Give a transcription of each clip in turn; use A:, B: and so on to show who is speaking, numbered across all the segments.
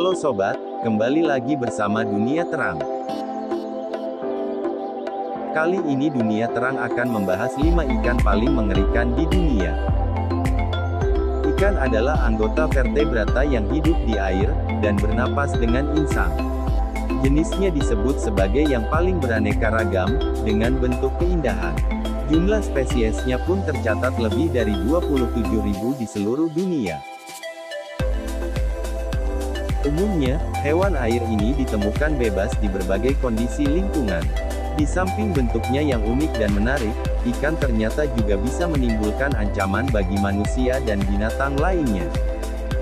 A: Halo sobat, kembali lagi bersama Dunia Terang. Kali ini Dunia Terang akan membahas 5 ikan paling mengerikan di dunia. Ikan adalah anggota vertebrata yang hidup di air, dan bernapas dengan insang. Jenisnya disebut sebagai yang paling beraneka ragam, dengan bentuk keindahan. Jumlah spesiesnya pun tercatat lebih dari 27.000 di seluruh dunia. Umumnya, hewan air ini ditemukan bebas di berbagai kondisi lingkungan. Di samping bentuknya yang unik dan menarik, ikan ternyata juga bisa menimbulkan ancaman bagi manusia dan binatang lainnya.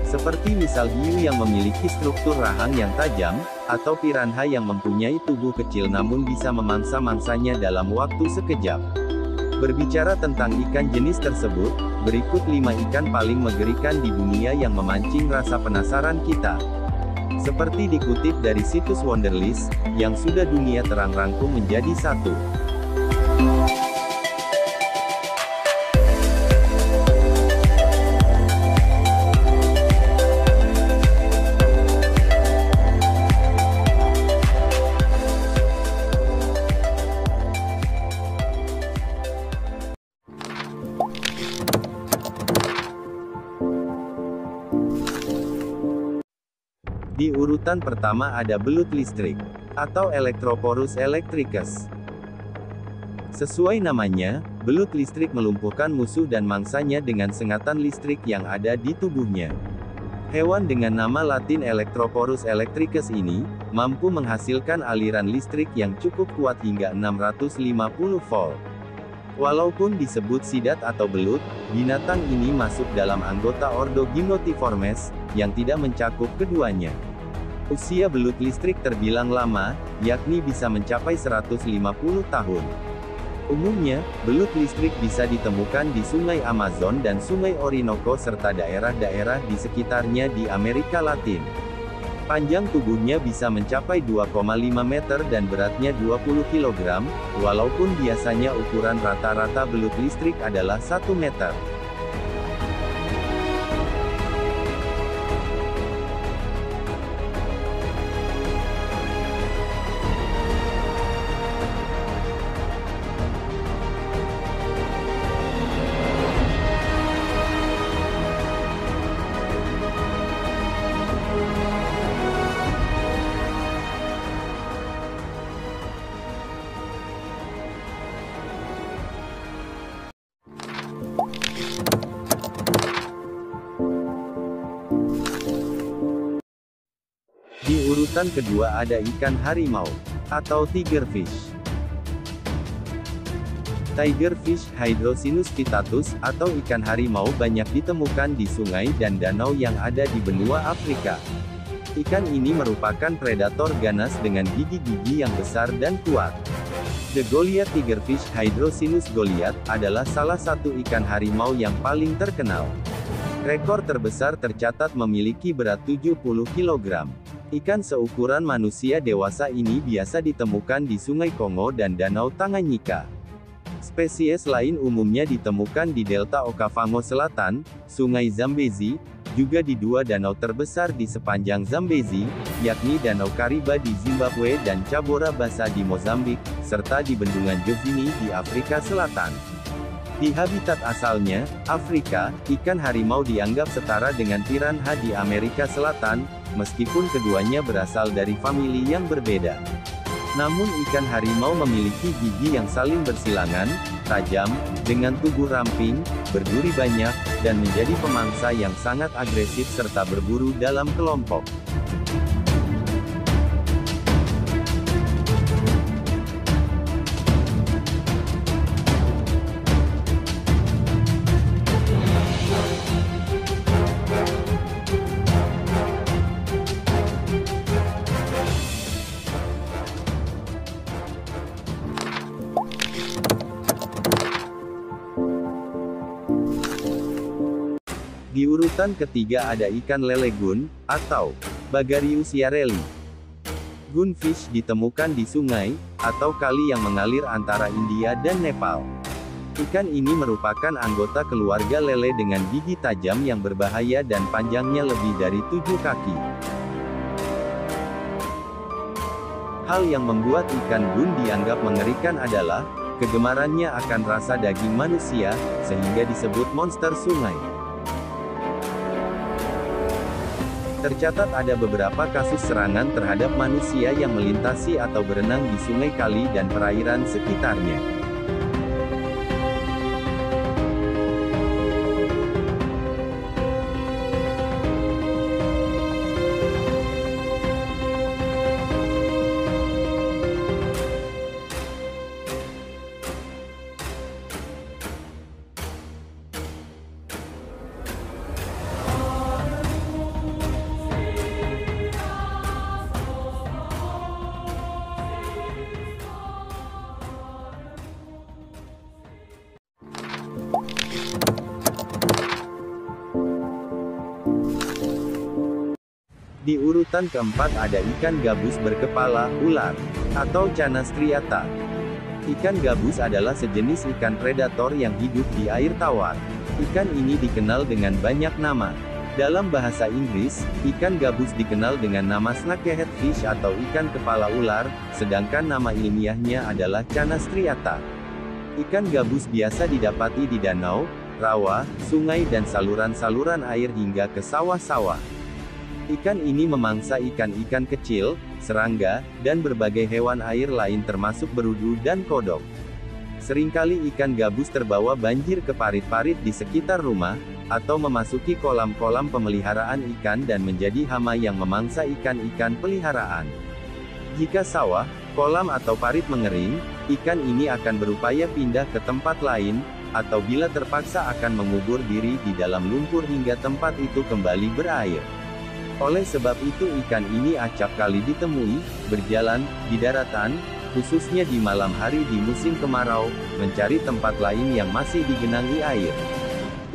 A: Seperti misal hiu yang memiliki struktur rahang yang tajam, atau piranha yang mempunyai tubuh kecil namun bisa memangsa-mangsanya dalam waktu sekejap. Berbicara tentang ikan jenis tersebut, berikut 5 ikan paling mengerikan di dunia yang memancing rasa penasaran kita. Seperti dikutip dari situs Wonderlist, yang sudah Dunia Terang rangkum menjadi satu. Di urutan pertama ada belut listrik, atau Electroporus electricus. Sesuai namanya, belut listrik melumpuhkan musuh dan mangsanya dengan sengatan listrik yang ada di tubuhnya. Hewan dengan nama latin Electroporus electricus ini, mampu menghasilkan aliran listrik yang cukup kuat hingga 650 volt. Walaupun disebut sidat atau belut, binatang ini masuk dalam anggota ordo Gymnotiformes, yang tidak mencakup keduanya. Usia belut listrik terbilang lama, yakni bisa mencapai 150 tahun. Umumnya, belut listrik bisa ditemukan di Sungai Amazon dan Sungai Orinoco serta daerah-daerah di sekitarnya di Amerika Latin. Panjang tubuhnya bisa mencapai 2,5 meter dan beratnya 20 kg, walaupun biasanya ukuran rata-rata belut listrik adalah 1 meter. Di urutan kedua ada ikan harimau, atau tigerfish. Tigerfish Hydrocinus pittatus, atau ikan harimau banyak ditemukan di sungai dan danau yang ada di benua Afrika. Ikan ini merupakan predator ganas dengan gigi-gigi yang besar dan kuat. The Goliath Tigerfish Hydrocinus Goliath, adalah salah satu ikan harimau yang paling terkenal. Rekor terbesar tercatat memiliki berat 70 kg. Ikan seukuran manusia dewasa ini biasa ditemukan di Sungai Kongo dan Danau Tanganyika. Spesies lain umumnya ditemukan di Delta Okavango Selatan, Sungai Zambezi, juga di 2 danau terbesar di sepanjang Zambezi, yakni Danau Kariba di Zimbabwe dan Cabora Bassa di Mozambik, serta di Bendungan Jovini di Afrika Selatan. Di habitat asalnya, Afrika, ikan harimau dianggap setara dengan piranha di Amerika Selatan, meskipun keduanya berasal dari famili yang berbeda. Namun ikan harimau memiliki gigi yang saling bersilangan, tajam, dengan tubuh ramping, berduri banyak, dan menjadi pemangsa yang sangat agresif serta berburu dalam kelompok. Di urutan ketiga ada ikan lele gun, atau Bagarius yareli. Gunfish ditemukan di sungai, atau kali yang mengalir antara India dan Nepal. Ikan ini merupakan anggota keluarga lele dengan gigi tajam yang berbahaya dan panjangnya lebih dari 7 kaki. Hal yang membuat ikan bun dianggap mengerikan adalah kegemarannya akan rasa daging manusia, sehingga disebut monster sungai. Tercatat ada beberapa kasus serangan terhadap manusia yang melintasi atau berenang di sungai, kali, dan perairan sekitarnya. Di urutan keempat ada ikan gabus berkepala ular, atau Channa striata. Ikan gabus adalah sejenis ikan predator yang hidup di air tawar. Ikan ini dikenal dengan banyak nama. Dalam bahasa Inggris, ikan gabus dikenal dengan nama snakehead fish atau ikan kepala ular, sedangkan nama ilmiahnya adalah Channa striata. Ikan gabus biasa didapati di danau, rawa, sungai dan saluran-saluran air hingga ke sawah-sawah. Ikan ini memangsa ikan-ikan kecil, serangga, dan berbagai hewan air lain termasuk berudu dan kodok. Seringkali ikan gabus terbawa banjir ke parit-parit di sekitar rumah, atau memasuki kolam-kolam pemeliharaan ikan dan menjadi hama yang memangsa ikan-ikan peliharaan. Jika sawah, kolam atau parit mengering, ikan ini akan berupaya pindah ke tempat lain, atau bila terpaksa akan mengubur diri di dalam lumpur hingga tempat itu kembali berair. Oleh sebab itu ikan ini acap kali ditemui, berjalan, di daratan, khususnya di malam hari di musim kemarau, mencari tempat lain yang masih digenangi air.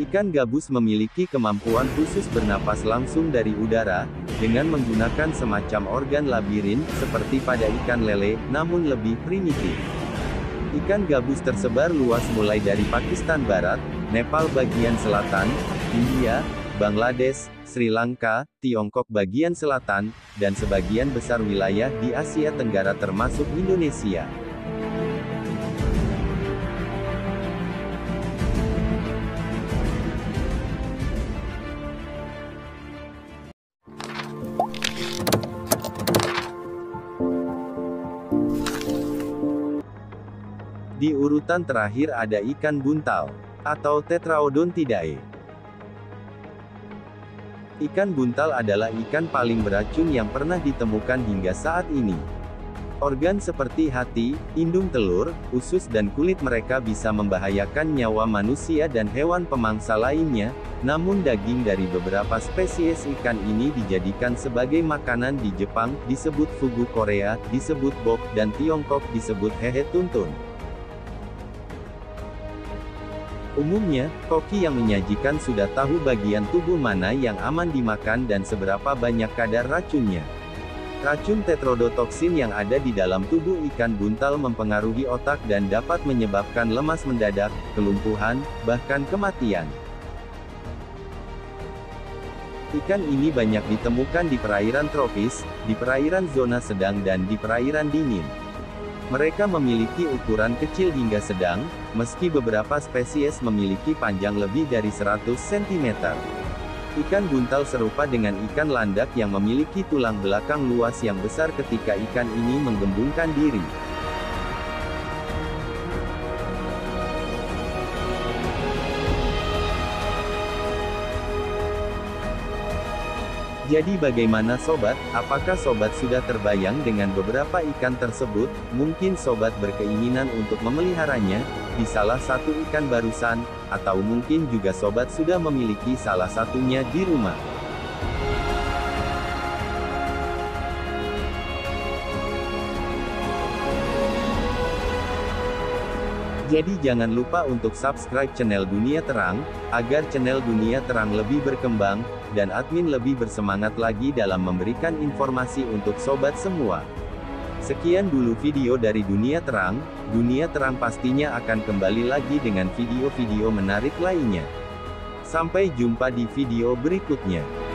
A: Ikan gabus memiliki kemampuan khusus bernapas langsung dari udara, dengan menggunakan semacam organ labirin, seperti pada ikan lele, namun lebih primitif. Ikan gabus tersebar luas mulai dari Pakistan Barat, Nepal bagian selatan, India, Bangladesh, Sri Lanka, Tiongkok bagian selatan, dan sebagian besar wilayah di Asia Tenggara termasuk Indonesia. Di urutan terakhir ada ikan buntal, atau Tetraodontidae. Ikan buntal adalah ikan paling beracun yang pernah ditemukan hingga saat ini. Organ seperti hati, indung telur, usus dan kulit mereka bisa membahayakan nyawa manusia dan hewan pemangsa lainnya, namun daging dari beberapa spesies ikan ini dijadikan sebagai makanan di Jepang, disebut fugu, Korea, disebut bok, dan Tiongkok disebut hehe tuntun. Umumnya, koki yang menyajikan sudah tahu bagian tubuh mana yang aman dimakan dan seberapa banyak kadar racunnya. Racun tetrodotoksin yang ada di dalam tubuh ikan buntal mempengaruhi otak dan dapat menyebabkan lemas mendadak, kelumpuhan, bahkan kematian. Ikan ini banyak ditemukan di perairan tropis, di perairan zona sedang dan di perairan dingin. Mereka memiliki ukuran kecil hingga sedang, meski beberapa spesies memiliki panjang lebih dari 100 cm. Ikan buntal serupa dengan ikan landak yang memiliki tulang belakang luas yang besar ketika ikan ini menggembungkan diri. Jadi bagaimana sobat, apakah sobat sudah terbayang dengan beberapa ikan tersebut? Mungkin sobat berkeinginan untuk memeliharanya, di salah satu ikan barusan, atau mungkin juga sobat sudah memiliki salah satunya di rumah. Jadi jangan lupa untuk subscribe channel Dunia Terang, agar channel Dunia Terang lebih berkembang, dan admin lebih bersemangat lagi dalam memberikan informasi untuk sobat semua. Sekian dulu video dari Dunia Terang. Dunia Terang pastinya akan kembali lagi dengan video-video menarik lainnya. Sampai jumpa di video berikutnya.